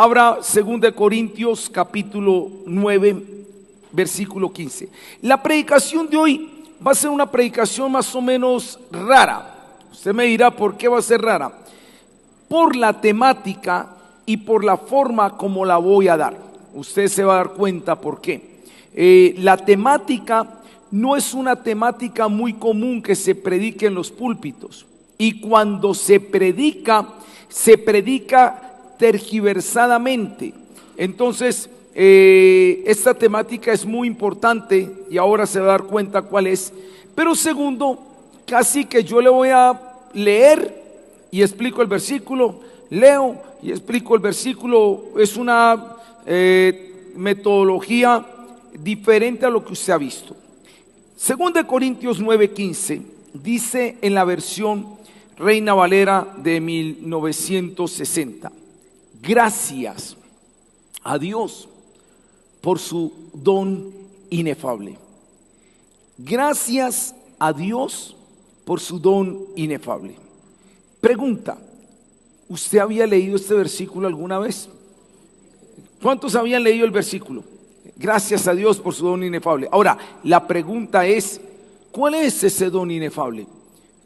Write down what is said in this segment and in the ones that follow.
Abra 2 Corintios capítulo 9, versículo 15. La predicación de hoy va a ser una predicación más o menos rara. Usted me dirá, ¿por qué va a ser rara? Por la temática y por la forma como la voy a dar. Usted se va a dar cuenta por qué. La temática no es una temática muy común que se predique en los púlpitos. Y cuando se predica tergiversadamente. Entonces, esta temática es muy importante y ahora se va a dar cuenta cuál es. Pero segundo, casi que yo le voy a leer y explico el versículo, leo y explico el versículo. Es una metodología diferente a lo que usted ha visto. 2 Corintios 9:15 dice en la versión Reina Valera de 1960: gracias a Dios por su don inefable. Gracias a Dios por su don inefable. Pregunta: ¿usted había leído este versículo alguna vez? ¿Cuántos habían leído el versículo? Gracias a Dios por su don inefable. Ahora, la pregunta es, ¿cuál es ese don inefable?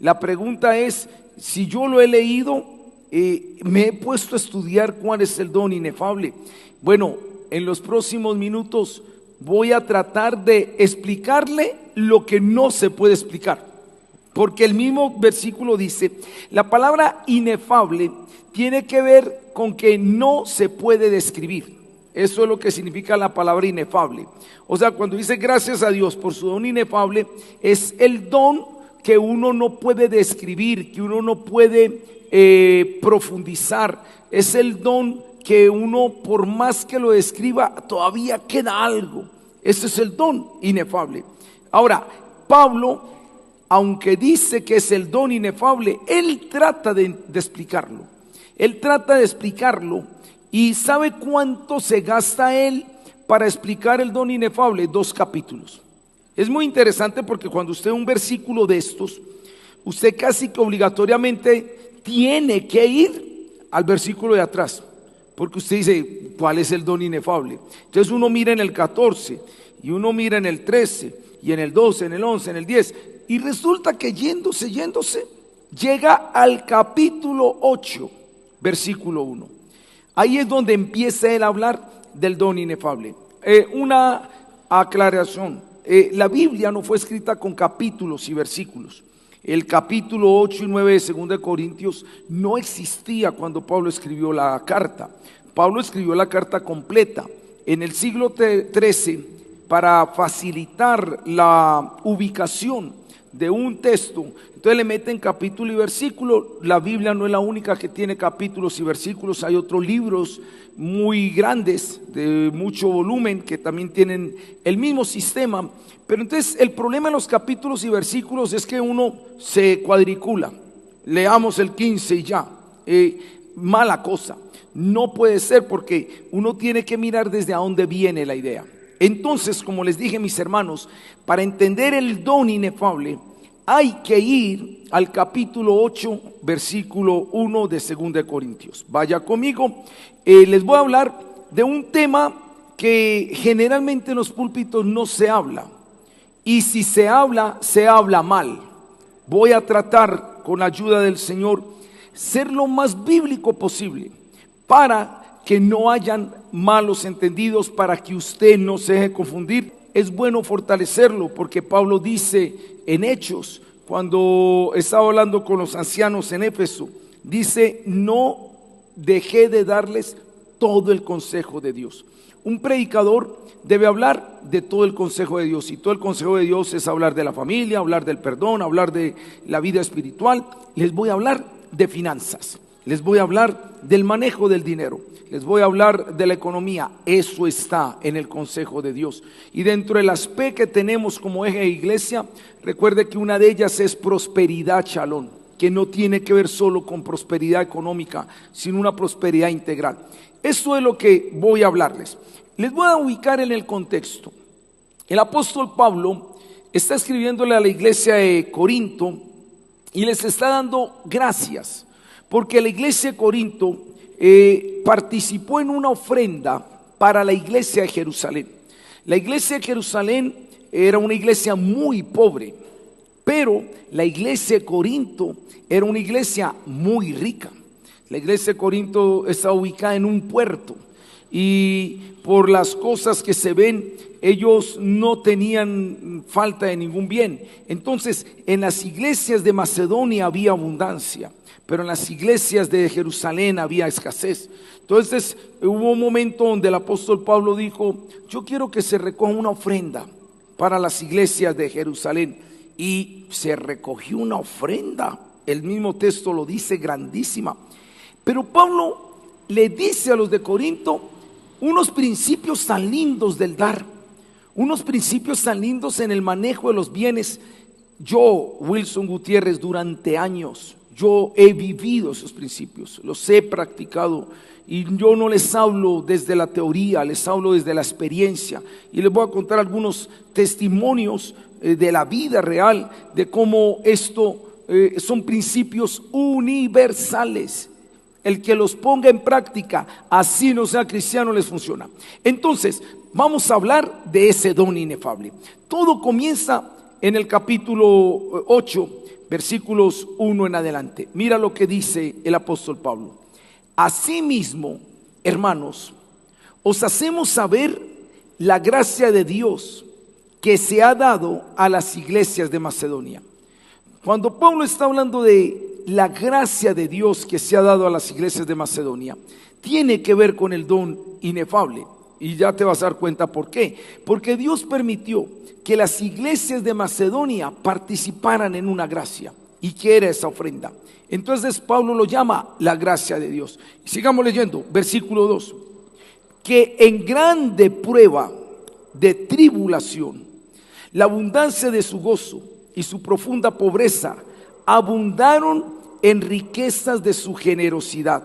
La pregunta es, si yo lo he leído, me he puesto a estudiar cuál es el don inefable. Bueno, en los próximos minutos voy a tratar de explicarle lo que no se puede explicar. Porque el mismo versículo dice, la palabra inefable tiene que ver con que no se puede describir. Eso es lo que significa la palabra inefable. O sea, cuando dice gracias a Dios por su don inefable, es el don que uno no puede describir, que uno no puede profundizar. Es el don que uno, por más que lo describa, todavía queda algo. Ese es el don inefable. Ahora, Pablo, aunque dice que es el don inefable, él trata de explicarlo. Él trata de explicarlo. ¿Y sabe cuánto se gasta él para explicar el don inefable? 2 capítulos. Es muy interesante porque cuando usted ve un versículo de estos, usted casi que obligatoriamente tiene que ir al versículo de atrás, porque usted dice, ¿cuál es el don inefable? Entonces uno mira en el 14 y uno mira en el 13 y en el 12, en el 11, en el 10, y resulta que yéndose, llega al capítulo 8, versículo 1. Ahí es donde empieza él a hablar del don inefable. Una aclaración: la Biblia no fue escrita con capítulos y versículos. El capítulo 8 y 9 de 2 Corintios no existía cuando Pablo escribió la carta. Pablo escribió la carta completa en el siglo XIII para facilitar la ubicación de un texto. Entonces le meten capítulo y versículo. La Biblia no es la única que tiene capítulos y versículos. Hay otros libros muy grandes de mucho volumen que también tienen el mismo sistema. Pero entonces el problema de los capítulos y versículos es que uno se cuadricula. Leamos el 15 y ya. Mala cosa. No puede ser, porque uno tiene que mirar desde a dónde viene la idea. Entonces, como les dije, mis hermanos, para entender el don inefable hay que ir al capítulo 8, versículo 1 de 2 Corintios. Vaya conmigo. Les voy a hablar de un tema que generalmente en los púlpitos no se habla. Y si se habla mal. Voy a tratar, con la ayuda del Señor, ser lo más bíblico posible para que no hayan malos entendidos, para que usted no se deje confundir. Es bueno fortalecerlo, porque Pablo dice en Hechos, cuando estaba hablando con los ancianos en Éfeso, dice: no dejé de darles todo el consejo de Dios. Un predicador debe hablar de todo el consejo de Dios, y todo el consejo de Dios es hablar de la familia, hablar del perdón, hablar de la vida espiritual. Les voy a hablar de finanzas, les voy a hablar del manejo del dinero, les voy a hablar de la economía. Eso está en el consejo de Dios. Y dentro de las P que tenemos como eje de iglesia, recuerde que una de ellas es prosperidad shalom, que no tiene que ver solo con prosperidad económica, sino una prosperidad integral. Esto es lo que voy a hablarles. Les voy a ubicar en el contexto. El apóstol Pablo está escribiéndole a la iglesia de Corinto y les está dando gracias, porque la iglesia de Corinto participó en una ofrenda para la iglesia de Jerusalén. La iglesia de Jerusalén era una iglesia muy pobre, pero la iglesia de Corinto era una iglesia muy rica. La iglesia de Corinto está ubicada en un puerto y por las cosas que se ven, ellos no tenían falta de ningún bien. Entonces, en las iglesias de Macedonia había abundancia, pero en las iglesias de Jerusalén había escasez. Entonces, hubo un momento donde el apóstol Pablo dijo: yo quiero que se recoja una ofrenda para las iglesias de Jerusalén. Y se recogió una ofrenda, el mismo texto lo dice, grandísima. Pero Pablo le dice a los de Corinto unos principios tan lindos del dar, unos principios tan lindos en el manejo de los bienes. Yo, Wilson Gutiérrez, durante años, yo he vivido esos principios, los he practicado, y yo no les hablo desde la teoría, les hablo desde la experiencia, y les voy a contar algunos testimonios de la vida real, de cómo esto son principios universales. El que los ponga en práctica, así no sea cristiano, les funciona. Entonces, vamos a hablar de ese don inefable. Todo comienza en el capítulo 8, versículos 1 en adelante. Mira lo que dice el apóstol Pablo. Asimismo, hermanos, os hacemos saber la gracia de Dios que se ha dado a las iglesias de Macedonia. Cuando Pablo está hablando de la gracia de Dios que se ha dado a las iglesias de Macedonia, tiene que ver con el don inefable. Y ya te vas a dar cuenta por qué. Porque Dios permitió que las iglesias de Macedonia participaran en una gracia. ¿Y qué era esa ofrenda? Entonces Pablo lo llama la gracia de Dios. Sigamos leyendo, versículo 2. Que en grande prueba de tribulación, la abundancia de su gozo y su profunda pobreza abundaron en riquezas de su generosidad.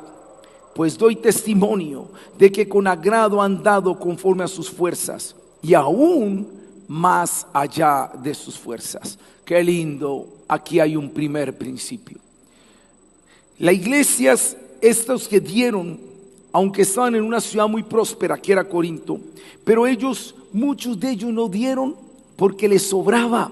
Pues doy testimonio de que con agrado han dado conforme a sus fuerzas, y aún más allá de sus fuerzas. Qué lindo, aquí hay un primer principio. Las iglesias, estos que dieron, aunque estaban en una ciudad muy próspera que era Corinto, pero ellos, muchos de ellos no dieron porque les sobraba.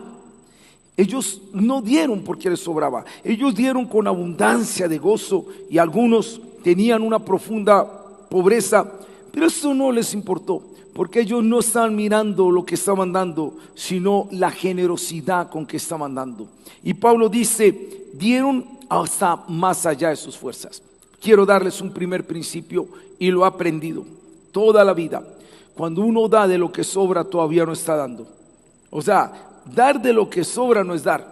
Ellos no dieron porque les sobraba, ellos dieron con abundancia de gozo, y algunos tenían una profunda pobreza, pero eso no les importó, porque ellos no estaban mirando lo que estaban dando, sino la generosidad con que estaban dando. Y Pablo dice, dieron hasta más allá de sus fuerzas. Quiero darles un primer principio, y lo he aprendido toda la vida. Cuando uno da de lo que sobra, todavía no está dando. O sea, dar de lo que sobra no es dar.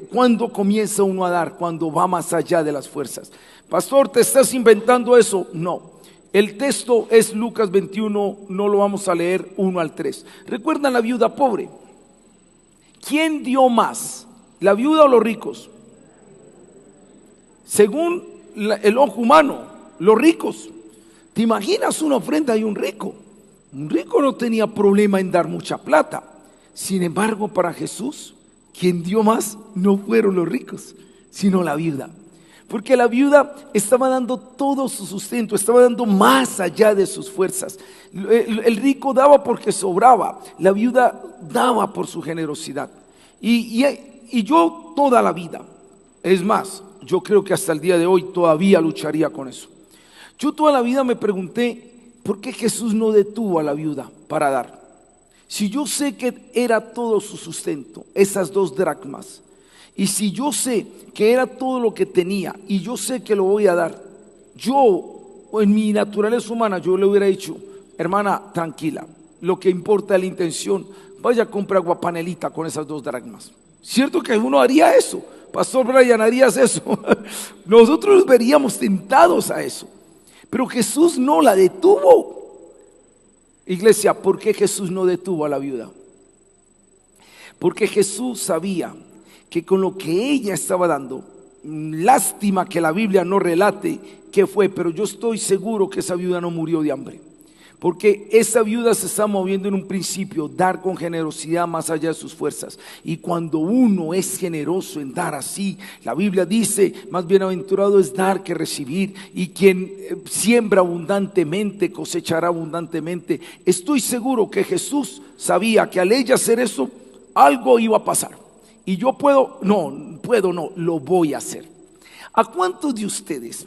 ¿Cuándo comienza uno a dar? Cuando va más allá de las fuerzas. Pastor, ¿te estás inventando eso? No. El texto es Lucas 21, no lo vamos a leer, 1 al 3. ¿Recuerdan la viuda pobre? ¿Quién dio más? ¿La viuda o los ricos? Según el ojo humano, los ricos. ¿Te imaginas una ofrenda de un rico? Un rico no tenía problema en dar mucha plata. Sin embargo, para Jesús, quien dio más no fueron los ricos, sino la viuda. Porque la viuda estaba dando todo su sustento, estaba dando más allá de sus fuerzas. El rico daba porque sobraba, la viuda daba por su generosidad. Y yo toda la vida, es más, yo creo que hasta el día de hoy todavía lucharía con eso. Yo toda la vida me pregunté, ¿por qué Jesús no detuvo a la viuda para dar? Si yo sé que era todo su sustento, esas 2 dracmas, y si yo sé que era todo lo que tenía, y yo sé que lo voy a dar, yo, en mi naturaleza humana, yo le hubiera dicho, hermana, tranquila, lo que importa es la intención, vaya a comprar aguapanelita con esas 2 dracmas. ¿Cierto que uno haría eso? Pastor Brian, ¿harías eso? Nosotros nos veríamos tentados a eso, pero Jesús no la detuvo. Iglesia, ¿por qué Jesús no detuvo a la viuda? Porque Jesús sabía que con lo que ella estaba dando, lástima que la Biblia no relate qué fue, pero yo estoy seguro que esa viuda no murió de hambre, porque esa viuda se está moviendo en un principio, dar con generosidad más allá de sus fuerzas. Y cuando uno es generoso en dar así, la Biblia dice, más bienaventurado es dar que recibir, y quien siembra abundantemente cosechará abundantemente. Estoy seguro que Jesús sabía que al ella hacer eso, algo iba a pasar. Y yo lo voy a hacer. ¿A cuántos de ustedes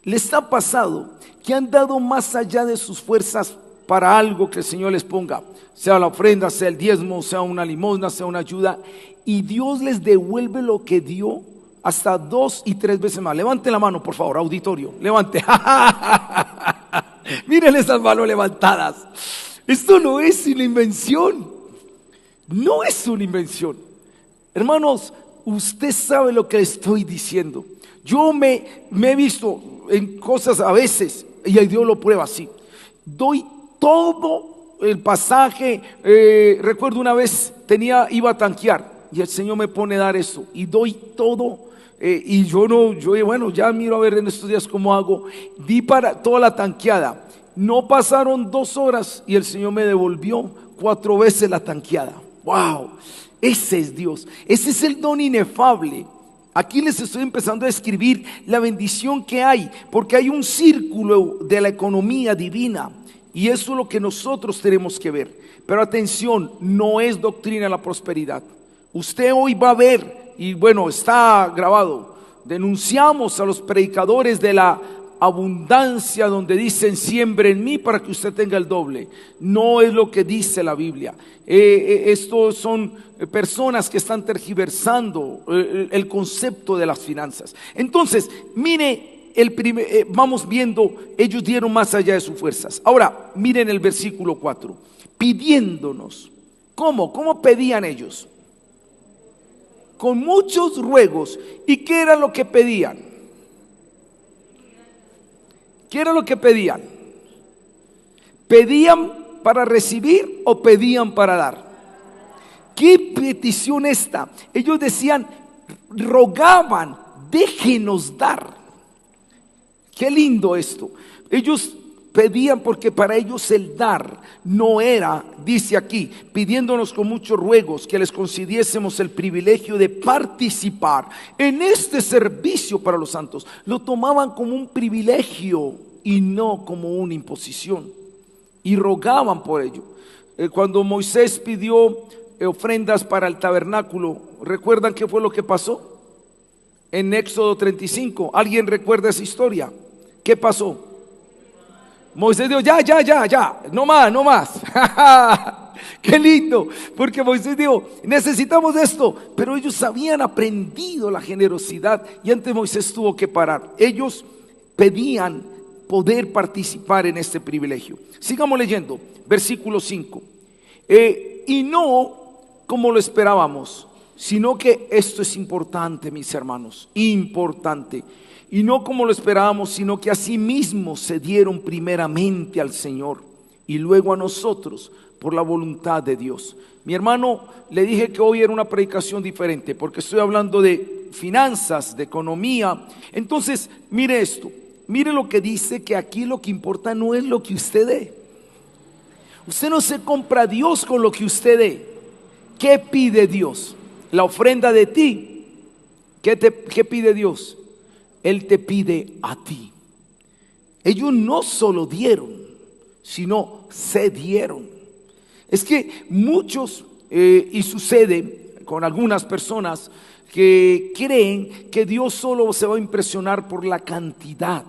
les ha pasado que han dado más allá de sus fuerzas para algo que el Señor les ponga? Sea la ofrenda, sea el diezmo, sea una limosna, sea una ayuda, y Dios les devuelve lo que dio hasta 2 y 3 veces más. Levante la mano, por favor, auditorio, levante. Miren esas manos levantadas. Esto no es una invención. No es una invención. Hermanos, usted sabe lo que estoy diciendo. Yo me he visto en cosas a veces, y Dios lo prueba así. Doy todo el pasaje. Recuerdo una vez iba a tanquear y el Señor me pone a dar eso y doy todo. Y yo bueno, ya miro a ver en estos días cómo hago. Di para toda la tanqueada. No pasaron 2 horas y el Señor me devolvió 4 veces la tanqueada. ¡Wow! Ese es Dios. Ese es el don inefable. Aquí les estoy empezando a describir la bendición que hay, porque hay un círculo de la economía divina, y eso es lo que nosotros tenemos que ver. Pero atención, no es doctrina la prosperidad. Usted hoy va a ver, y bueno, está grabado, denunciamos a los predicadores de la abundancia donde dicen siembre en mí para que usted tenga el doble. No es lo que dice la Biblia. Estos son personas que están tergiversando el concepto de las finanzas. Entonces, mire, vamos viendo, ellos dieron más allá de sus fuerzas. Ahora, miren el versículo 4, pidiéndonos. ¿Cómo pedían ellos? Con muchos ruegos. ¿Y qué era lo que pedían? ¿Qué era lo que pedían? ¿Pedían para recibir o pedían para dar? ¿Qué petición esta? Ellos decían, rogaban, déjenos dar. Qué lindo esto. Ellos pedían porque para ellos el dar no era, dice aquí, pidiéndonos con muchos ruegos que les concediésemos el privilegio de participar en este servicio para los santos. Lo tomaban como un privilegio y no como una imposición, y rogaban por ello. Cuando Moisés pidió ofrendas para el tabernáculo, ¿recuerdan qué fue lo que pasó? En Éxodo 35, ¿alguien recuerda esa historia? ¿Qué pasó? Moisés dijo, ya, no más. Qué lindo, porque Moisés dijo, necesitamos esto, pero ellos habían aprendido la generosidad y antes Moisés tuvo que parar. Ellos pedían poder participar en este privilegio. Sigamos leyendo, versículo 5. Y no como lo esperábamos, sino que esto es importante, mis hermanos, importante. Y no como lo esperábamos, sino que asimismo se dieron primeramente al Señor y luego a nosotros por la voluntad de Dios. Mi hermano, le dije que hoy era una predicación diferente porque estoy hablando de finanzas, de economía. Entonces, mire esto, mire lo que dice, que aquí lo que importa no es lo que usted dé. Usted no se compra a Dios con lo que usted dé. ¿Qué pide Dios? La ofrenda de ti. ¿Qué pide Dios? Él te pide a ti. Ellos no solo dieron, sino se dieron. Es que muchos, y sucede con algunas personas, que creen que Dios solo se va a impresionar por la cantidad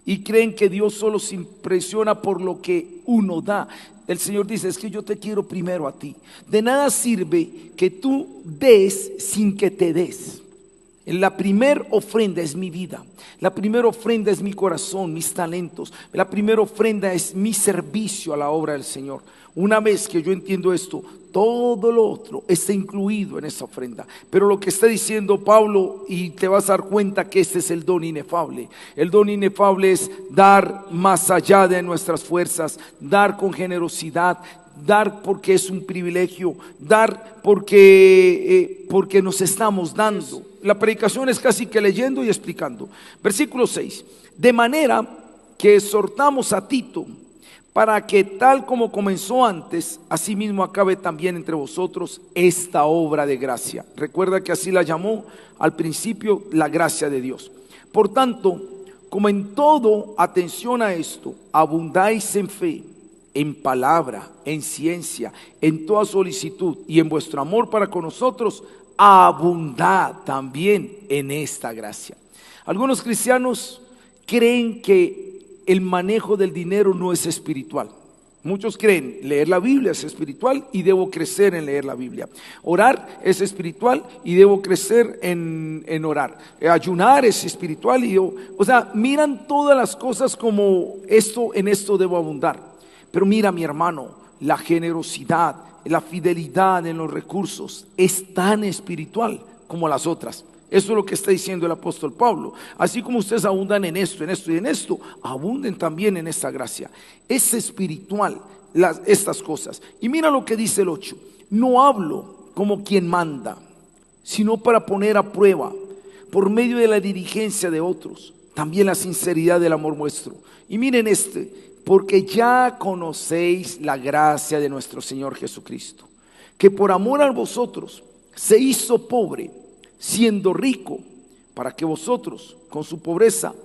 y creen que Dios solo se impresiona por lo que uno da. El Señor dice, es que yo te quiero primero a ti. De nada sirve que tú des sin que te des. La primera ofrenda es mi vida, la primera ofrenda es mi corazón, mis talentos, la primera ofrenda es mi servicio a la obra del Señor. Una vez que yo entiendo esto, todo lo otro está incluido en esa ofrenda. Pero lo que está diciendo Pablo, y te vas a dar cuenta que este es el don inefable. El don inefable es dar más allá de nuestras fuerzas, dar con generosidad, dar porque es un privilegio, dar porque nos estamos dando. La predicación es casi que leyendo y explicando. Versículo 6. De manera que exhortamos a Tito para que tal como comenzó antes, asimismo acabe también entre vosotros esta obra de gracia. Recuerda que así la llamó al principio la gracia de Dios. Por tanto, como en todo, atención a esto, abundáis en fe, en palabra, en ciencia, en toda solicitud y en vuestro amor para con nosotros, abundad también en esta gracia. Algunos cristianos creen que el manejo del dinero no es espiritual. Muchos creen leer la Biblia es espiritual y debo crecer en leer la Biblia. Orar es espiritual y debo crecer en orar. Ayunar es espiritual y miran todas las cosas como esto, en esto debo abundar. Pero mira, mi hermano, la generosidad, la fidelidad en los recursos es tan espiritual como las otras. Eso es lo que está diciendo el apóstol Pablo. Así como ustedes abundan en esto, en esto y en esto, abunden también en esta gracia. Es espiritual estas cosas. Y mira lo que dice el 8. No hablo como quien manda, sino para poner a prueba, por medio de la diligencia de otros, también la sinceridad del amor vuestro. Y miren porque ya conocéis la gracia de nuestro Señor Jesucristo, que por amor a vosotros se hizo pobre, siendo rico, para que vosotros con su pobreza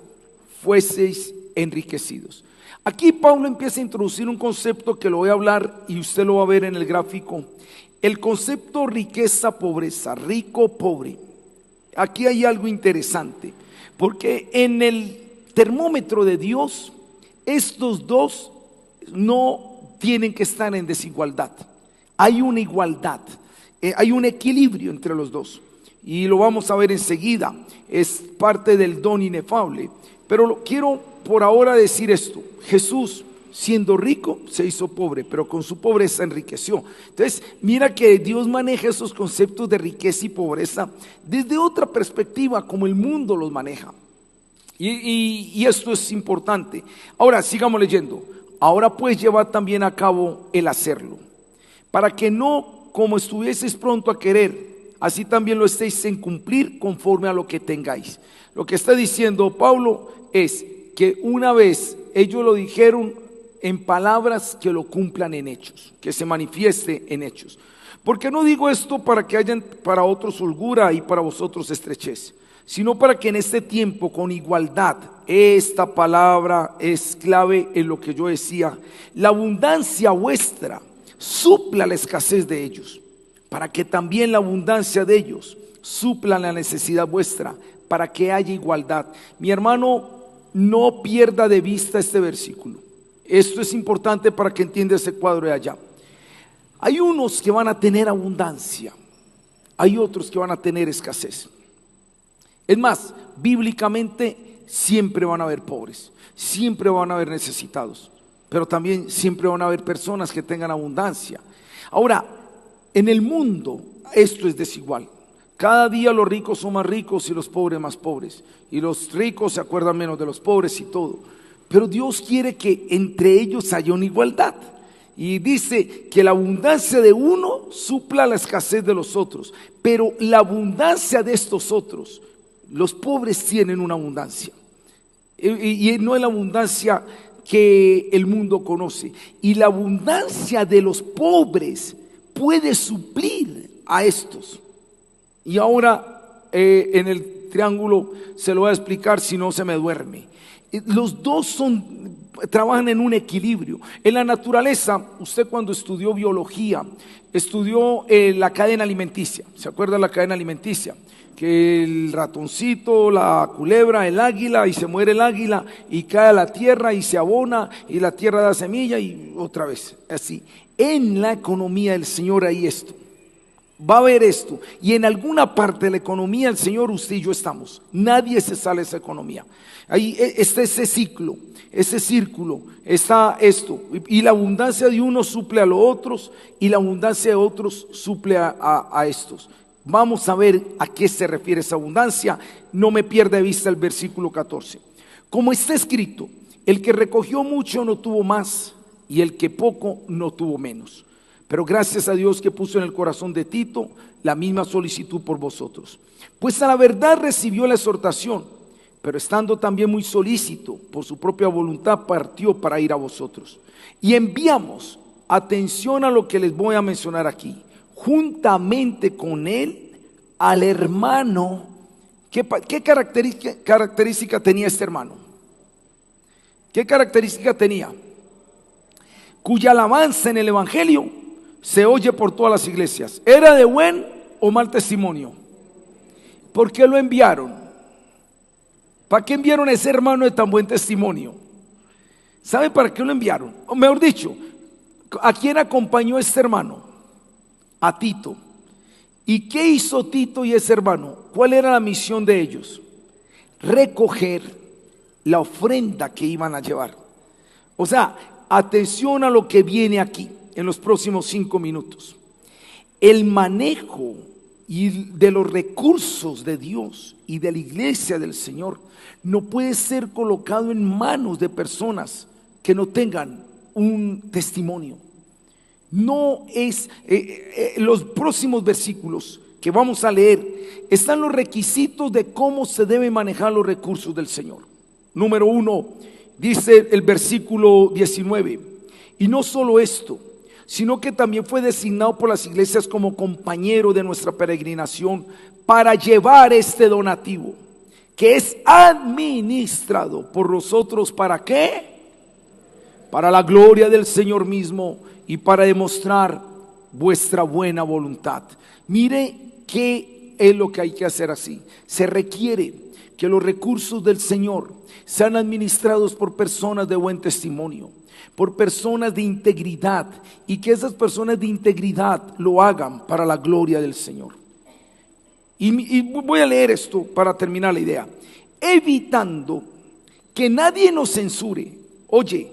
fueseis enriquecidos. Aquí Pablo empieza a introducir un concepto que lo voy a hablar y usted lo va a ver en el gráfico. El concepto riqueza, pobreza, rico, pobre. Aquí hay algo interesante, porque en el termómetro de Dios, estos dos no tienen que estar en desigualdad. Hay una igualdad, hay un equilibrio entre los dos. Y lo vamos a ver enseguida, es parte del don inefable. Pero quiero por ahora decir esto: Jesús, siendo rico, se hizo pobre, pero con su pobreza enriqueció. Entonces, mira que Dios maneja esos conceptos de riqueza y pobreza desde otra perspectiva, como el mundo los maneja. Y esto es importante. Ahora, sigamos leyendo. Ahora pues llevad también a cabo el hacerlo, para que no como estuvieseis pronto a querer, así también lo estéis en cumplir conforme a lo que tengáis. Lo que está diciendo Pablo es que una vez ellos lo dijeron en palabras, que lo cumplan en hechos, que se manifieste en hechos. Porque no digo esto para que hayan para otros holgura y para vosotros estrechez, sino para que en este tiempo con igualdad, esta palabra es clave en lo que yo decía, la abundancia vuestra supla la escasez de ellos, para que también la abundancia de ellos supla la necesidad vuestra, para que haya igualdad. Mi hermano, no pierda de vista este versículo. Esto es importante para que entienda ese cuadro de allá. Hay unos que van a tener abundancia, hay otros que van a tener escasez. Es más, bíblicamente siempre van a haber pobres, siempre van a haber necesitados, pero también siempre van a haber personas que tengan abundancia. Ahora, en el mundo esto es desigual. Cada día los ricos son más ricos y los pobres más pobres, y los ricos se acuerdan menos de los pobres y todo. Pero Dios quiere que entre ellos haya una igualdad, y dice que la abundancia de uno supla la escasez de los otros. Pero la abundancia de estos otros, los pobres tienen una abundancia, y no es la abundancia que el mundo conoce. Y la abundancia de los pobres puede suplir a estos. Y ahora en el triángulo se lo voy a explicar, si no se me duerme. Los dos trabajan en un equilibrio. En la naturaleza, usted cuando estudió biología, estudió la cadena alimenticia. ¿Se acuerda de la cadena alimenticia? Que el ratoncito, la culebra, el águila, y se muere el águila y cae a la tierra y se abona y la tierra da semilla y otra vez, así. En la economía del Señor hay esto. Va a haber esto, y en alguna parte de la economía el Señor, usted y yo estamos. Nadie se sale de esa economía. Ahí está ese ciclo, ese círculo, está esto, y la abundancia de unos suple a los otros, y la abundancia de otros suple a estos. Vamos a ver a qué se refiere esa abundancia. No me pierda de vista el versículo 14. Como está escrito, el que recogió mucho no tuvo más, y el que poco no tuvo menos. Pero gracias a Dios que puso en el corazón de Tito la misma solicitud por vosotros. Pues a la verdad recibió la exhortación, pero estando también muy solícito por su propia voluntad, partió para ir a vosotros. Y enviamos, atención a lo que les voy a mencionar aquí, juntamente con él al hermano. ¿Qué característica tenía este hermano? ¿Qué característica tenía? Cuya alabanza en el evangelio se oye por todas las iglesias. ¿Era de buen o mal testimonio? ¿Por qué lo enviaron? ¿Para qué enviaron a ese hermano de tan buen testimonio? ¿Sabe para qué lo enviaron? O mejor dicho, ¿a quién acompañó este hermano? A Tito. ¿Y qué hizo Tito y ese hermano? ¿Cuál era la misión de ellos? Recoger la ofrenda que iban a llevar. O sea, atención a lo que viene aquí en los próximos 5 minutos. El manejo de los recursos de Dios y de la iglesia del Señor no puede ser colocado en manos de personas que no tengan un testimonio. No es, los próximos versículos que vamos a leer están los requisitos de cómo se deben manejar los recursos del Señor. Número 1, dice el versículo 19, y no solo esto, sino que también fue designado por las iglesias como compañero de nuestra peregrinación para llevar este donativo, que es administrado por nosotros. ¿Para qué? Para la gloria del Señor mismo y para demostrar vuestra buena voluntad. Mire qué es lo que hay que hacer así. Se requiere que los recursos del Señor sean administrados por personas de buen testimonio, por personas de integridad, y que esas personas de integridad lo hagan para la gloria del Señor. Y voy a leer esto para terminar la idea. Evitando que nadie nos censure. Oye,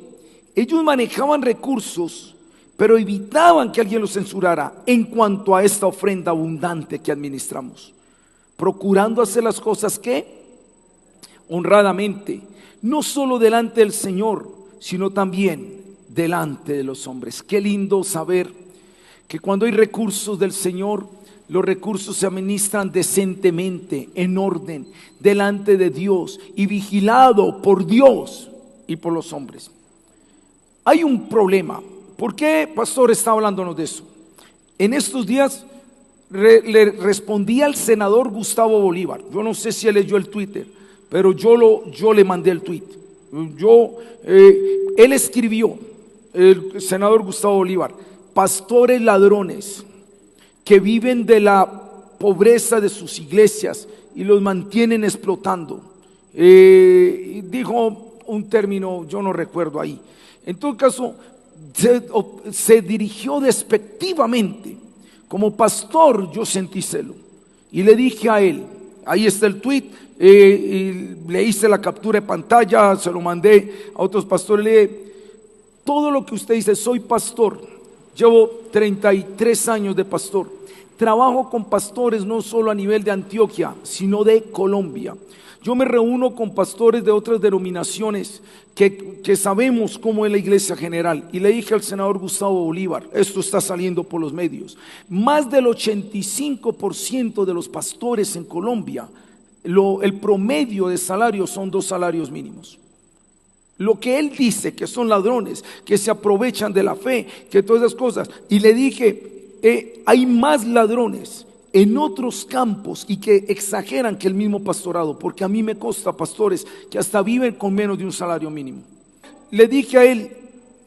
ellos manejaban recursos, pero evitaban que alguien los censurara en cuanto a esta ofrenda abundante que administramos, procurando hacer las cosas que honradamente, no solo delante del Señor, sino también delante de los hombres. Qué lindo saber que cuando hay recursos del Señor, los recursos se administran decentemente, en orden, delante de Dios y vigilado por Dios y por los hombres. Hay un problema. ¿Por qué, pastor, está hablándonos de eso? En estos días le respondí al senador Gustavo Bolívar. Yo no sé si él leyó el Twitter, pero yo le mandé el tweet. Él escribió, el senador Gustavo Bolívar: pastores ladrones que viven de la pobreza de sus iglesias y los mantienen explotando. Dijo un término, yo no recuerdo ahí. En todo caso, se dirigió despectivamente. Como pastor yo sentí celo y le dije a él, ahí está el tweet, y le hice la captura de pantalla, se lo mandé a otros pastores, le dije: todo lo que usted dice, soy pastor, llevo 33 años de pastor, trabajo con pastores no solo a nivel de Antioquia, sino de Colombia. Yo me reúno con pastores de otras denominaciones que sabemos cómo es la iglesia general. Y le dije al senador Gustavo Bolívar, esto está saliendo por los medios, más del 85% de los pastores en Colombia, el promedio de salario son 2 salarios mínimos. Lo que él dice que son ladrones, que se aprovechan de la fe, que todas esas cosas. Y le dije, hay más ladrones en otros campos y que exageran que el mismo pastorado, porque a mí me consta pastores que hasta viven con menos de un salario mínimo. Le dije a él,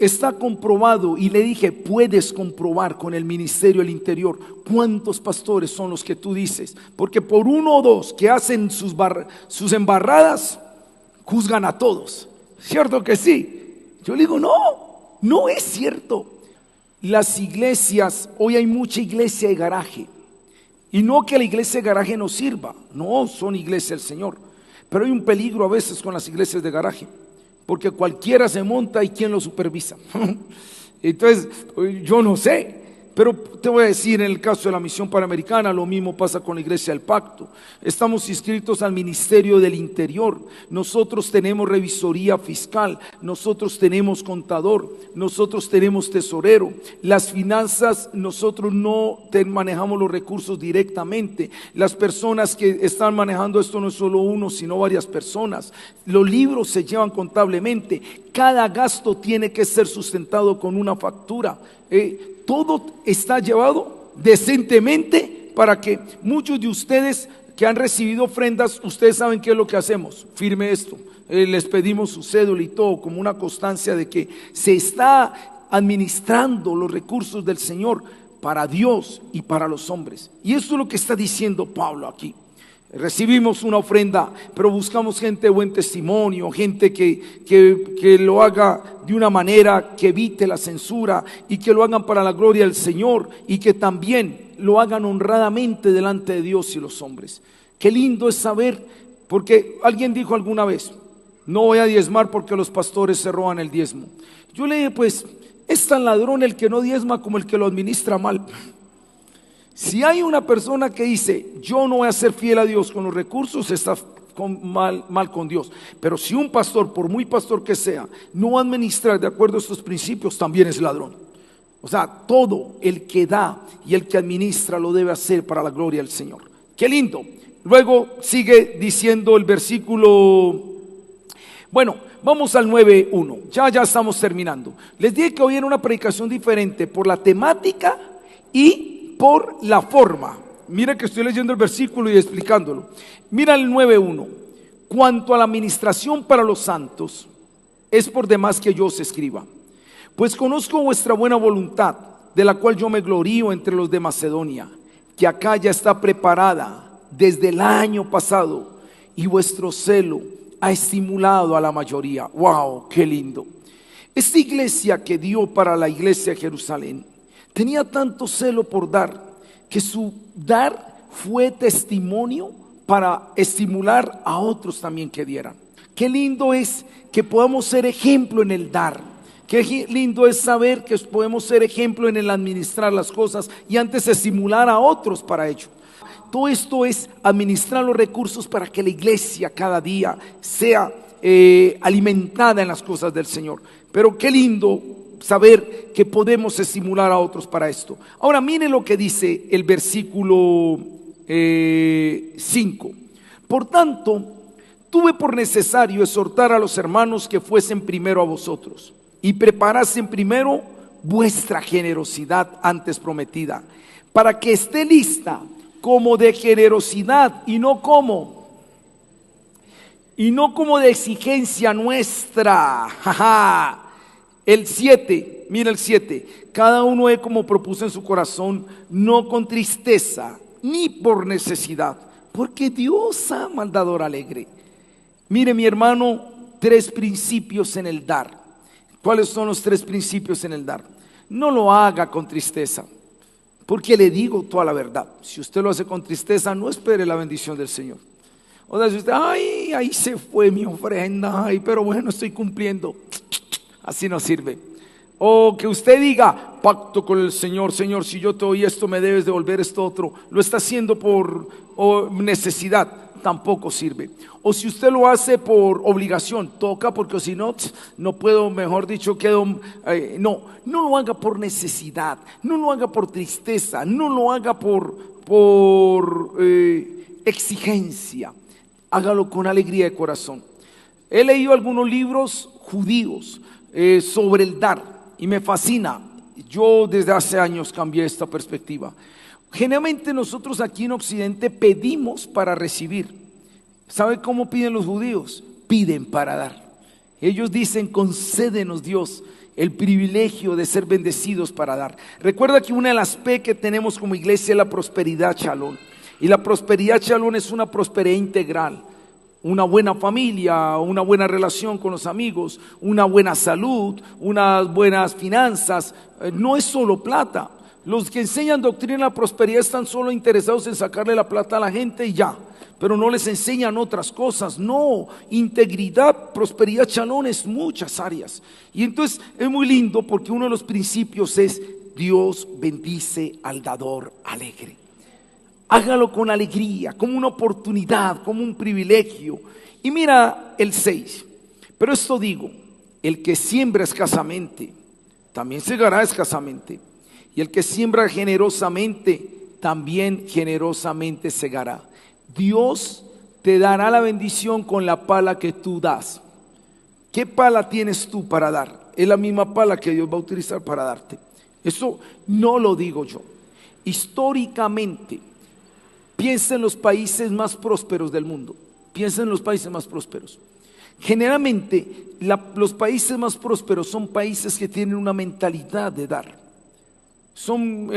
está comprobado, y le dije, puedes comprobar con el Ministerio del Interior cuántos pastores son los que tú dices, porque por 1 o 2 que hacen sus embarradas, juzgan a todos. ¿Cierto que sí? Yo le digo, no es cierto. Las iglesias, hoy hay mucha iglesia de garaje. Y no que la iglesia de garaje no sirva, no, son iglesia del Señor. Pero hay un peligro a veces con las iglesias de garaje, porque cualquiera se monta y ¿quién lo supervisa? Entonces, yo no sé, Pero te voy a decir, en el caso de la Misión Panamericana, lo mismo pasa con la Iglesia del Pacto. Estamos inscritos al Ministerio del Interior. Nosotros tenemos revisoría fiscal, nosotros tenemos contador, nosotros tenemos tesorero. Las finanzas, nosotros no manejamos los recursos directamente. Las personas que están manejando esto no es solo uno, sino varias personas. Los libros se llevan contablemente. Cada gasto tiene que ser sustentado con una factura. Todo está llevado decentemente para que muchos de ustedes que han recibido ofrendas, ustedes saben qué es lo que hacemos. Firme esto, les pedimos su cédula y todo como una constancia de que se está administrando los recursos del Señor para Dios y para los hombres. Y eso es lo que está diciendo Pablo aquí. Recibimos una ofrenda, pero buscamos gente de buen testimonio, gente que lo haga de una manera que evite la censura y que lo hagan para la gloria del Señor y que también lo hagan honradamente delante de Dios y los hombres. Qué lindo es saber, porque alguien dijo alguna vez, no voy a diezmar porque los pastores se roban el diezmo. Yo le dije, pues es tan ladrón el que no diezma como el que lo administra mal. Si hay una persona que dice, yo no voy a ser fiel a Dios con los recursos, está mal con Dios. Pero si un pastor, por muy pastor que sea, no va a administrar de acuerdo a estos principios, también es ladrón. O sea, todo el que da y el que administra lo debe hacer para la gloria del Señor. Qué lindo. Luego sigue diciendo el versículo, bueno, vamos al 9:1, ya estamos terminando. Les dije que hoy era una predicación diferente por la temática y por la forma. Mira que estoy leyendo el versículo y explicándolo. Mira el 9:1. Cuanto a la administración para los santos, es por demás que yo os escriba, pues conozco vuestra buena voluntad, de la cual yo me glorío entre los de Macedonia, que acá ya está preparada desde el año pasado, y vuestro celo ha estimulado a la mayoría. ¡Wow! ¡Qué lindo! Esta iglesia que dio para la iglesia de Jerusalén tenía tanto celo por dar, que su dar fue testimonio para estimular a otros también que dieran. Qué lindo es que podamos ser ejemplo en el dar. Qué lindo es saber que podemos ser ejemplo en el administrar las cosas y antes estimular a otros para ello. Todo esto es administrar los recursos para que la iglesia cada día sea alimentada en las cosas del Señor. Pero qué lindo saber que podemos estimular a otros para esto. Ahora mire lo que dice el versículo 5. Por tanto, tuve por necesario exhortar a los hermanos que fuesen primero a vosotros y preparasen primero vuestra generosidad antes prometida, para que esté lista como de generosidad y no como de exigencia nuestra. Jaja. El 7, mira el 7, cada uno es como propuso en su corazón, no con tristeza ni por necesidad, porque Dios ama al dador alegre. Mire mi hermano, 3 principios en el dar. ¿Cuáles son los 3 principios en el dar? No lo haga con tristeza, porque le digo toda la verdad. Si usted lo hace con tristeza, no espere la bendición del Señor. O sea, si usted, ay, ahí se fue mi ofrenda, ay, pero bueno, estoy cumpliendo. Así no sirve. O que usted diga, pacto con el Señor, Señor, si yo te doy esto, me debes devolver esto otro. Lo está haciendo por necesidad, tampoco sirve. O si usted lo hace por obligación, toca porque si no, no puedo, mejor dicho, quedo. No lo haga por necesidad, no lo haga por tristeza, no lo haga por exigencia. Hágalo con alegría de corazón. He leído algunos libros judíos sobre el dar y me fascina. Yo desde hace años cambié esta perspectiva. Generalmente nosotros aquí en Occidente pedimos para recibir. ¿Sabe cómo piden los judíos? Piden para dar. Ellos dicen, concédenos Dios el privilegio de ser bendecidos para dar. Recuerda que una de las P que tenemos como iglesia es la prosperidad Shalom. Y la prosperidad Shalom es una prosperidad integral. Una buena familia, una buena relación con los amigos, una buena salud, unas buenas finanzas. No es solo plata. Los que enseñan doctrina de la prosperidad están solo interesados en sacarle la plata a la gente y ya, pero no les enseñan otras cosas. No, integridad, prosperidad, Shalom es muchas áreas. Y entonces es muy lindo porque uno de los principios es Dios bendice al dador alegre. Hágalo con alegría, como una oportunidad, como un privilegio. Y mira el 6. Pero esto digo, el que siembra escasamente, también segará escasamente. Y el que siembra generosamente, también generosamente segará. Dios te dará la bendición con la pala que tú das. ¿Qué pala tienes tú para dar? Es la misma pala que Dios va a utilizar para darte. Eso no lo digo yo. Históricamente, piensa en los países más prósperos del mundo. Piensa en los países más prósperos. Generalmente, los países más prósperos son países que tienen una mentalidad de dar. Son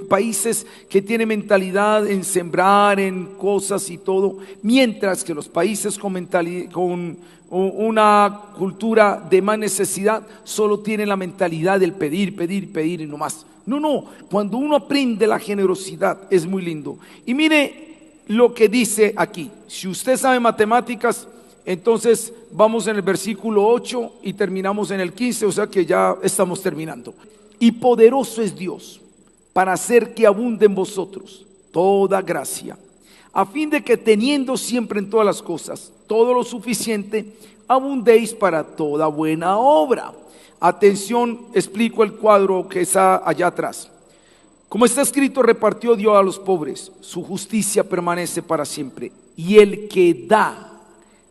países que tienen mentalidad en sembrar, en cosas y todo, mientras que los países con una cultura de más necesidad solo tienen la mentalidad del pedir, pedir, pedir y no más. No, cuando uno aprende la generosidad es muy lindo. Y mire lo que dice aquí. Si usted sabe matemáticas, entonces vamos en el versículo 8 y terminamos en el 15, o sea que ya estamos terminando. Y poderoso es Dios para hacer que abunde en vosotros toda gracia, a fin de que teniendo siempre en todas las cosas todo lo suficiente, abundéis para toda buena obra. Atención, explico el cuadro que está allá atrás. Como está escrito, repartió Dios a los pobres, su justicia permanece para siempre. Y el que da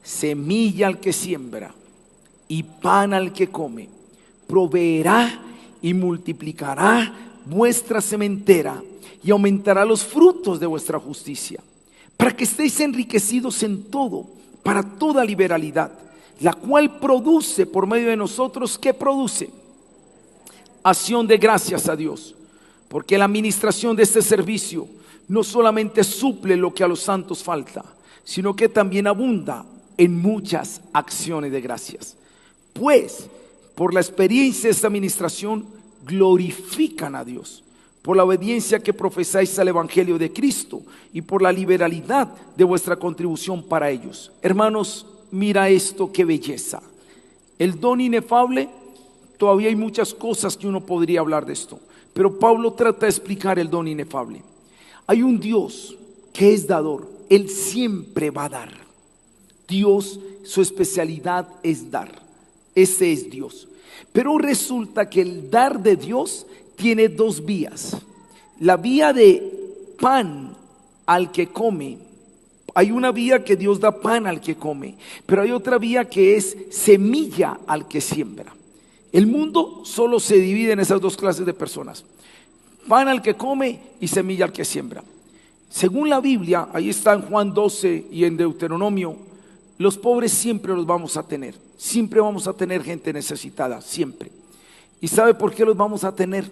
semilla al que siembra y pan al que come, proveerá y multiplicará vuestra sementera y aumentará los frutos de vuestra justicia, para que estéis enriquecidos en todo, para toda liberalidad, la cual produce por medio de nosotros, ¿qué produce? Acción de gracias a Dios, porque la administración de este servicio no solamente suple lo que a los santos falta, sino que también abunda en muchas acciones de gracias. Pues por la experiencia de esta administración glorifican a Dios, por la obediencia que profesáis al Evangelio de Cristo y por la liberalidad de vuestra contribución para ellos. Hermanos, mira esto, qué belleza. El don inefable, todavía hay muchas cosas que uno podría hablar de esto, pero Pablo trata de explicar el don inefable. Hay un Dios que es dador, Él siempre va a dar. Dios, su especialidad es dar. Ese es Dios. Pero resulta que el dar de Dios tiene dos vías. La vía de pan al que come. Hay una vía que Dios da pan al que come, pero hay otra vía que es semilla al que siembra. El mundo solo se divide en esas dos clases de personas: pan al que come y semilla al que siembra. Según la Biblia, ahí está en Juan 12 y en Deuteronomio, los pobres siempre los vamos a tener. Siempre vamos a tener gente necesitada, siempre. ¿Y sabe por qué los vamos a tener?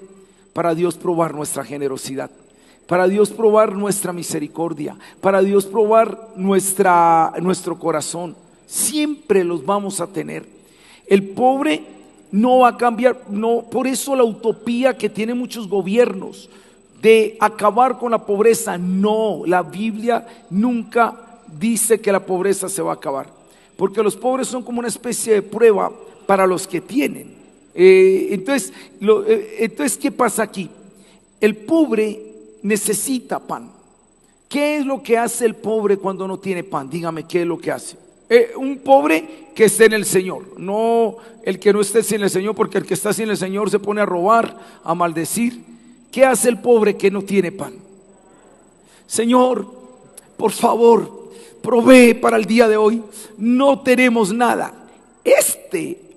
Para Dios probar nuestra generosidad, para Dios probar nuestra misericordia, para Dios probar nuestro corazón. Siempre los vamos a tener. El pobre no va a cambiar, no, por eso la utopía que tienen muchos gobiernos de acabar con la pobreza, no, la Biblia nunca dice que la pobreza se va a acabar, porque los pobres son como una especie de prueba para los que tienen. Entonces, ¿qué pasa aquí? El pobre necesita pan. ¿Qué es lo que hace el pobre cuando no tiene pan? Dígame, ¿qué es lo que hace? Un pobre que esté en el Señor, no el que no esté sin el Señor, porque el que está sin el Señor se pone a robar, a maldecir. ¿Qué hace el pobre que no tiene pan? Señor, por favor, provee para el día de hoy. No tenemos nada.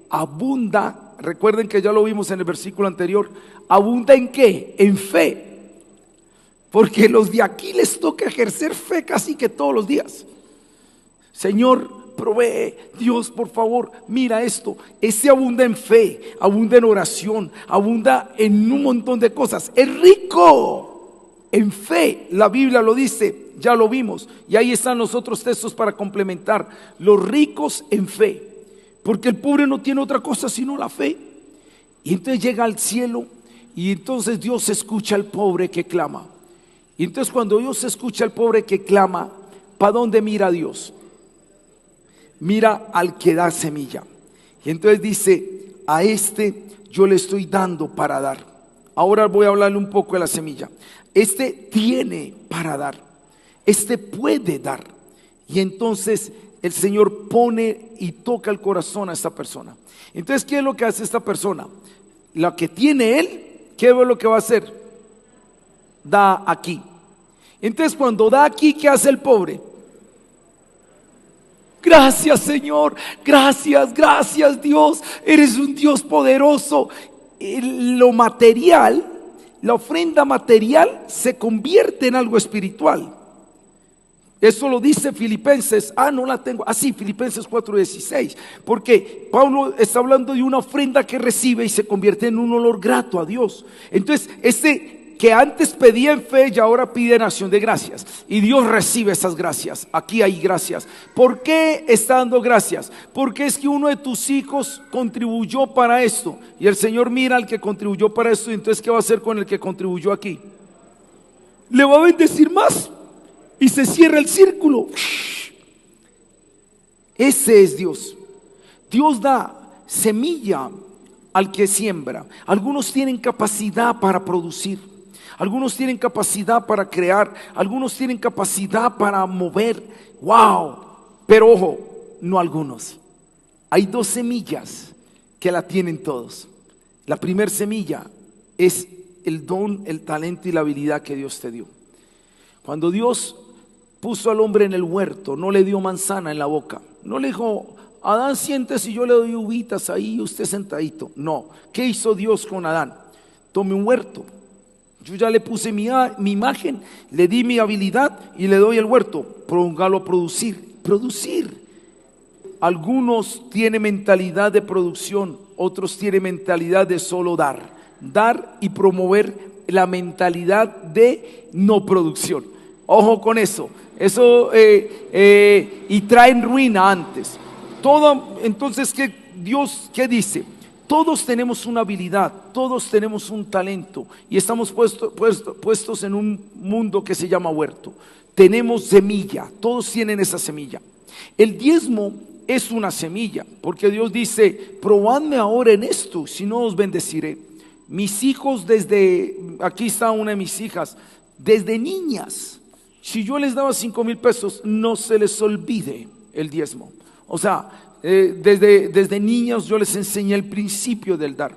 Abunda. Recuerden que ya lo vimos en el versículo anterior. ¿Abunda en qué? En fe. Porque los de aquí les toca ejercer fe casi que todos los días. Señor, provee. Dios, por favor, mira esto. Abunda en fe, abunda en oración, abunda en un montón de cosas. Es rico en fe. La Biblia lo dice, ya lo vimos. Y ahí están los otros textos para complementar. Los ricos en fe. Porque el pobre no tiene otra cosa sino la fe. Y entonces llega al cielo y entonces Dios escucha al pobre que clama. Y entonces cuando Dios escucha al pobre que clama, ¿para dónde mira Dios? Mira al que da semilla. Y entonces dice: a yo le estoy dando para dar. Ahora voy a hablarle un poco de la semilla. Este tiene para dar, este puede dar. Y entonces el Señor pone y toca el corazón a esta persona. Entonces, ¿qué es lo que hace esta persona? La que tiene él, ¿qué es lo que va a hacer? Da aquí. Entonces, cuando da aquí, ¿qué hace el pobre? Gracias, Señor, gracias, gracias, Dios, eres un Dios poderoso. Lo material, la ofrenda material se convierte en algo espiritual. Eso lo dice Filipenses, no la tengo, sí, Filipenses 4:16, porque Pablo está hablando de una ofrenda que recibe y se convierte en un olor grato a Dios. Entonces, que antes pedía en fe y ahora pide en acción de gracias, y Dios recibe esas gracias. Aquí hay gracias. ¿Por qué está dando gracias? Porque es que uno de tus hijos contribuyó para esto, y el Señor mira al que contribuyó para esto, y entonces ¿qué va a hacer con el que contribuyó aquí? Le va a bendecir más. Y se cierra el círculo. Ese es Dios. Dios da semilla al que siembra. Algunos tienen capacidad para producir, algunos tienen capacidad para crear, algunos tienen capacidad para mover. Wow. Pero ojo, no algunos. Hay dos semillas que la tienen todos. La primera semilla es el don, el talento y la habilidad que Dios te dio. Cuando Dios puso al hombre en el huerto, no le dio manzana en la boca, no le dijo: Adán, siéntese y yo le doy uvitas ahí, usted sentadito. No, ¿qué hizo Dios con Adán? Tome un huerto, yo ya le puse mi imagen, le di mi habilidad y le doy el huerto, póngalo a producir. Algunos tienen mentalidad de producción, otros tienen mentalidad de solo dar y promover la mentalidad de no producción. Ojo con eso. Y traen ruina antes. Entonces, Dios, ¿qué dice? Todos tenemos una habilidad, todos tenemos un talento, y estamos puestos en un mundo que se llama huerto. Tenemos semilla, todos tienen esa semilla. El diezmo es una semilla, porque Dios dice: probadme ahora en esto, si no os bendeciré. Mis hijos, aquí está una de mis hijas, desde niñas, si yo les daba 5,000 pesos, no se les olvide el diezmo. O sea, desde niños yo les enseñé el principio del dar.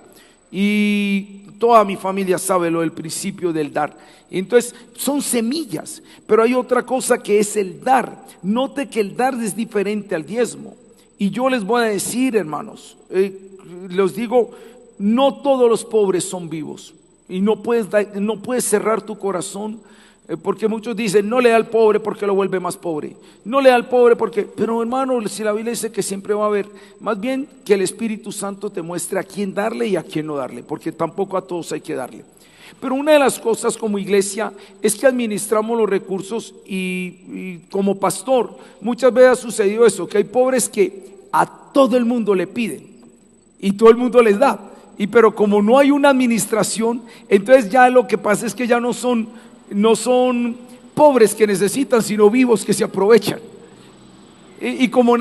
Y toda mi familia sabe lo del principio del dar. Entonces, son semillas. Pero hay otra cosa que es el dar. Note que el dar es diferente al diezmo. Y yo les voy a decir, hermanos, les digo, no todos los pobres son vivos. Y no puedes cerrar tu corazón. Porque muchos dicen: no le da al pobre porque lo vuelve más pobre, no le da al pobre porque... Pero hermano, si la Biblia dice que siempre va a haber, más bien que el Espíritu Santo te muestre a quién darle y a quién no darle, porque tampoco a todos hay que darle. Pero una de las cosas como iglesia es que administramos los recursos, y como pastor muchas veces ha sucedido eso, que hay pobres que a todo el mundo le piden y todo el mundo les da, pero como no hay una administración, entonces ya lo que pasa es que ya no son pobres que necesitan, sino vivos que se aprovechan. Y como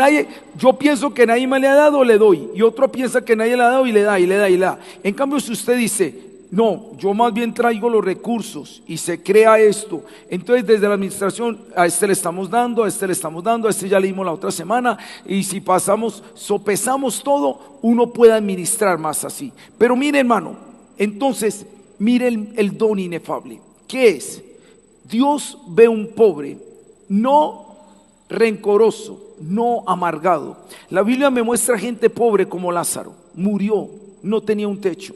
yo pienso que nadie me le ha dado, le doy, y otro piensa que nadie le ha dado y le da. En cambio, si usted dice: no, yo más bien traigo los recursos y se crea esto, entonces desde la administración a este le estamos dando, a este ya le dimos la otra semana, y si sopesamos todo, uno puede administrar más así. Pero mire, hermano, entonces mire el don inefable. ¿Qué es? Dios ve un pobre, no rencoroso, no amargado. La Biblia me muestra gente pobre como Lázaro. Murió, no tenía un techo,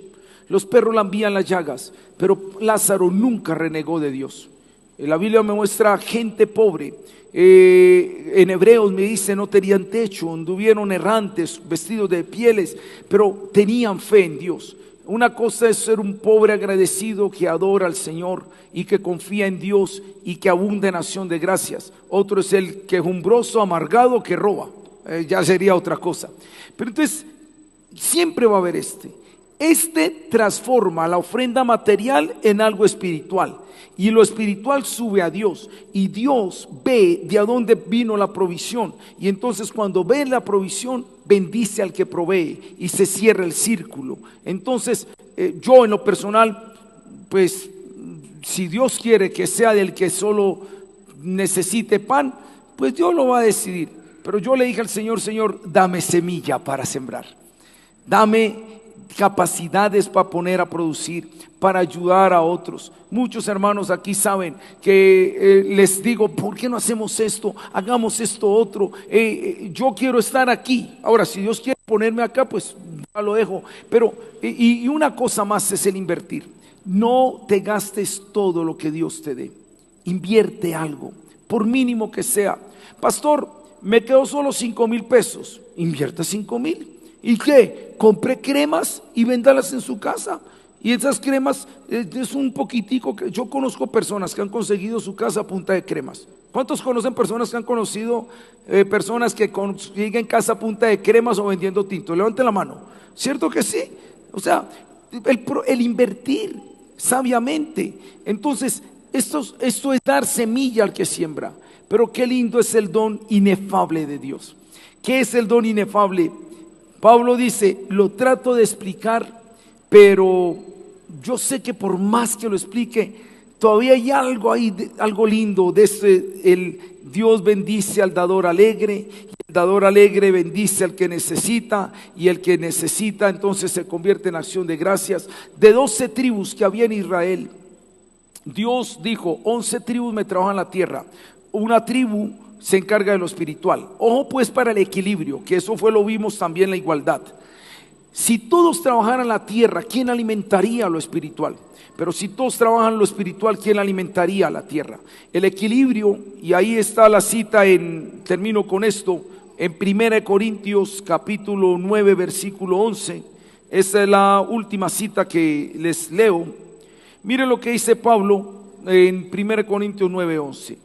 los perros lambían las llagas, pero Lázaro nunca renegó de Dios. La Biblia me muestra gente pobre. En Hebreos me dice: no tenían techo, anduvieron errantes, vestidos de pieles, pero tenían fe en Dios. Una cosa es ser un pobre agradecido que adora al Señor y que confía en Dios y que abunda en acción de gracias. Otro es el quejumbroso, amargado, que roba. Ya sería otra cosa. Pero entonces siempre va a haber Este transforma la ofrenda material en algo espiritual, y lo espiritual sube a Dios, y Dios ve de a dónde vino la provisión, y entonces cuando ve la provisión, bendice al que provee y se cierra el círculo. Entonces yo en lo personal pues si Dios quiere que sea del que solo necesite pan, pues Dios lo va a decidir. Pero yo le dije al Señor: Señor, dame semilla para sembrar, dame capacidades para poner a producir, para ayudar a otros. Muchos hermanos aquí saben que les digo: ¿por qué no hacemos esto? Hagamos esto otro. Yo quiero estar aquí. Ahora, si Dios quiere ponerme acá, pues ya lo dejo. Pero y una cosa más es el invertir. No te gastes todo lo que Dios te dé. Invierte algo, por mínimo que sea. Pastor, me quedó solo 5,000 pesos. Invierta 5,000. ¿Y qué? Compré cremas y véndalas en su casa. Y esas cremas es un poquitico que yo conozco personas que han conseguido su casa a punta de cremas. ¿Cuántos conocen personas que han conocido personas que consiguen casa a punta de cremas o vendiendo tinto? Levanten la mano. ¿Cierto que sí? O sea, el invertir sabiamente. Entonces, esto es dar semilla al que siembra. Pero qué lindo es el don inefable de Dios. ¿Qué es el don inefable? Pablo dice: lo trato de explicar, pero yo sé que por más que lo explique, todavía hay algo ahí, algo lindo de el Dios bendice al dador alegre, y el dador alegre bendice al que necesita, y el que necesita entonces se convierte en acción de gracias. De 12 tribus que había en Israel, Dios dijo: 11 tribus me trabajan la tierra, una tribu se encarga de lo espiritual. Ojo pues para el equilibrio, que eso lo vimos también, la igualdad. Si todos trabajaran la tierra, ¿quién alimentaría lo espiritual? Pero si todos trabajan lo espiritual, ¿quién alimentaría la tierra? El equilibrio, y ahí está la cita, termino con esto, en 1 Corintios capítulo 9 versículo 11. Esa es la última cita que les leo. Miren lo que dice Pablo en 1 Corintios 9, 11.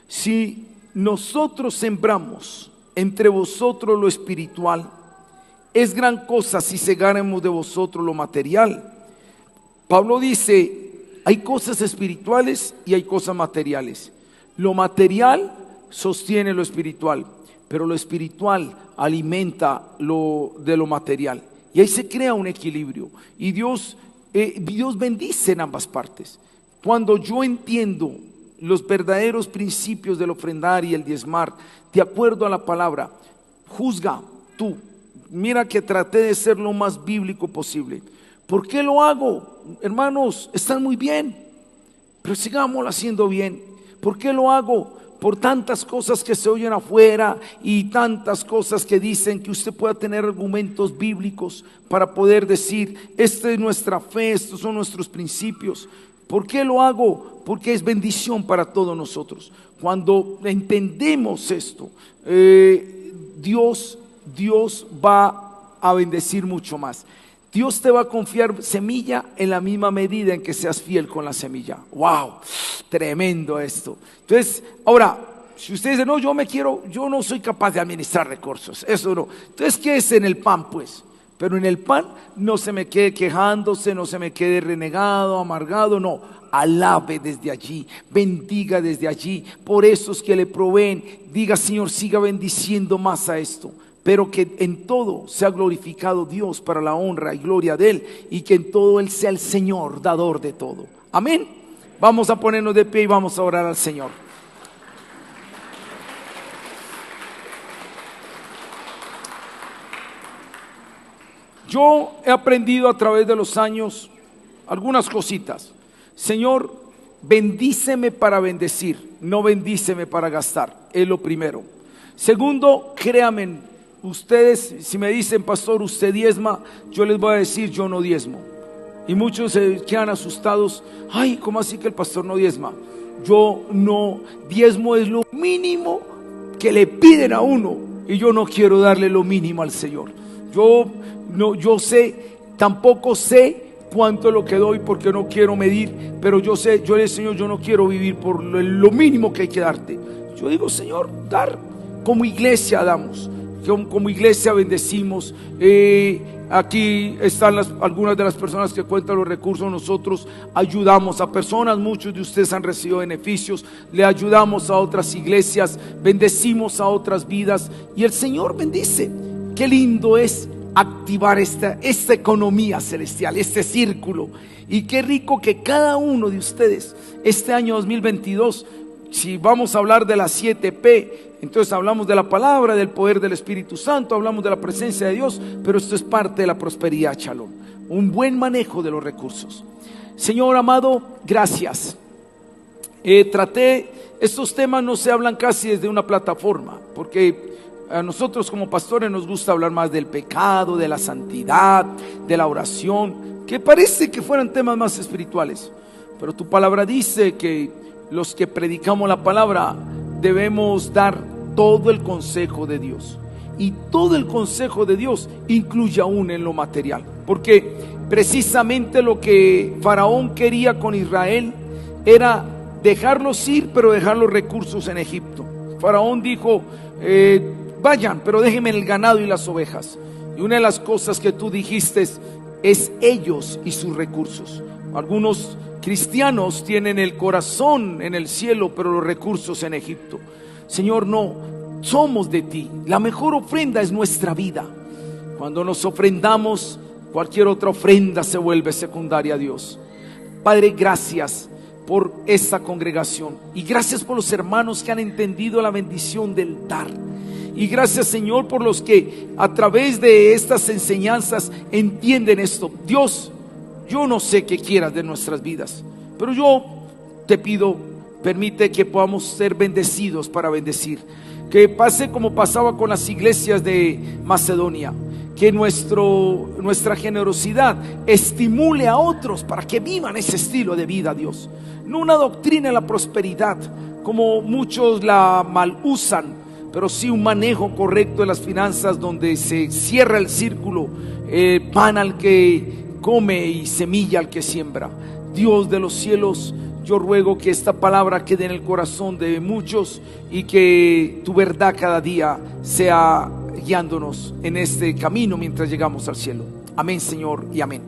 Si nosotros sembramos entre vosotros lo espiritual, es gran cosa si segáramos de vosotros lo material. Pablo dice: hay cosas espirituales y hay cosas materiales. Lo material sostiene lo espiritual, pero lo espiritual alimenta lo material. Y ahí se crea un equilibrio. Y Dios bendice en ambas partes. Cuando yo entiendo los verdaderos principios del ofrendar y el diezmar, de acuerdo a la palabra, juzga tú. Mira que traté de ser lo más bíblico posible. ¿Por qué lo hago? Hermanos, están muy bien, pero sigámoslo haciendo bien. ¿Por qué lo hago? Por tantas cosas que se oyen afuera y tantas cosas que dicen que usted pueda tener argumentos bíblicos para poder decir: esta es nuestra fe, estos son nuestros principios. ¿Por qué lo hago? Porque es bendición para todos nosotros. Cuando entendemos esto, Dios va a bendecir mucho más. Dios te va a confiar semilla en la misma medida en que seas fiel con la semilla. ¡Wow! Tremendo esto. Entonces, ahora, si usted dice: no, yo no soy capaz de administrar recursos, eso no. Entonces, ¿qué es en el pan pues? Pero en el pan no se me quede quejándose, no se me quede renegado, amargado, no. Alabe desde allí, bendiga desde allí. Por esos que le proveen, diga: Señor, siga bendiciendo más a esto. Pero que en todo sea glorificado Dios para la honra y gloria de Él, y que en todo Él sea el Señor, dador de todo. Amén. Vamos a ponernos de pie y vamos a orar al Señor. Yo he aprendido a través de los años algunas cositas. Señor, bendíceme para bendecir, no bendíceme para gastar. Es lo primero. Segundo, créanme, ustedes, si me dicen: pastor, usted diezma, yo les voy a decir: yo no diezmo. Y muchos se quedan asustados: ay, ¿cómo así que el pastor no diezma? Yo no diezmo, es lo mínimo que le piden a uno, y yo no quiero darle lo mínimo al Señor. Yo sé, tampoco sé cuánto es lo que doy, porque no quiero medir, pero yo sé, yo le digo: Señor, yo no quiero vivir por lo mínimo que hay que darte. Yo digo: Señor, dar. Como iglesia damos, como iglesia bendecimos. Aquí están algunas de las personas que cuentan los recursos. Nosotros ayudamos a personas, muchos de ustedes han recibido beneficios, le ayudamos a otras iglesias, bendecimos a otras vidas, y el Señor bendice. Qué lindo es activar esta economía celestial, este círculo. Y qué rico que cada uno de ustedes este año 2022, si vamos a hablar de las 7P, entonces hablamos de la palabra, del poder del Espíritu Santo, hablamos de la presencia de Dios, pero esto es parte de la prosperidad Shalom, un buen manejo de los recursos. Señor amado, gracias. Estos temas no se hablan casi desde una plataforma, porque a nosotros como pastores nos gusta hablar más del pecado, de la santidad, de la oración, que parece que fueran temas más espirituales, pero tu palabra dice que los que predicamos la palabra debemos dar todo el consejo de Dios, y todo el consejo de Dios incluye aún en lo material, porque precisamente lo que Faraón quería con Israel era dejarlos ir, pero dejar los recursos en Egipto. Faraón dijo, vayan, pero déjenme el ganado y las ovejas. Y una de las cosas que tú dijiste es ellos y sus recursos. Algunos cristianos tienen el corazón en el cielo, pero los recursos en Egipto. Señor, no, somos de ti. La mejor ofrenda es nuestra vida. Cuando nos ofrendamos, cualquier otra ofrenda se vuelve secundaria a Dios. Padre, gracias por esta congregación, y gracias por los hermanos que han entendido la bendición del dar. Y gracias, Señor, por los que a través de estas enseñanzas entienden esto. Dios, yo no sé qué quieras de nuestras vidas, pero yo te pido, permite que podamos ser bendecidos para bendecir. Que pase como pasaba con las iglesias de Macedonia, que nuestra generosidad estimule a otros para que vivan ese estilo de vida, Dios. No una doctrina de la prosperidad como muchos la mal usan, pero sí un manejo correcto de las finanzas, donde se cierra el círculo, pan al que come y semilla al que siembra. Dios de los cielos, yo ruego que esta palabra quede en el corazón de muchos, y que tu verdad cada día sea guiándonos en este camino mientras llegamos al cielo. Amén, Señor, y amén.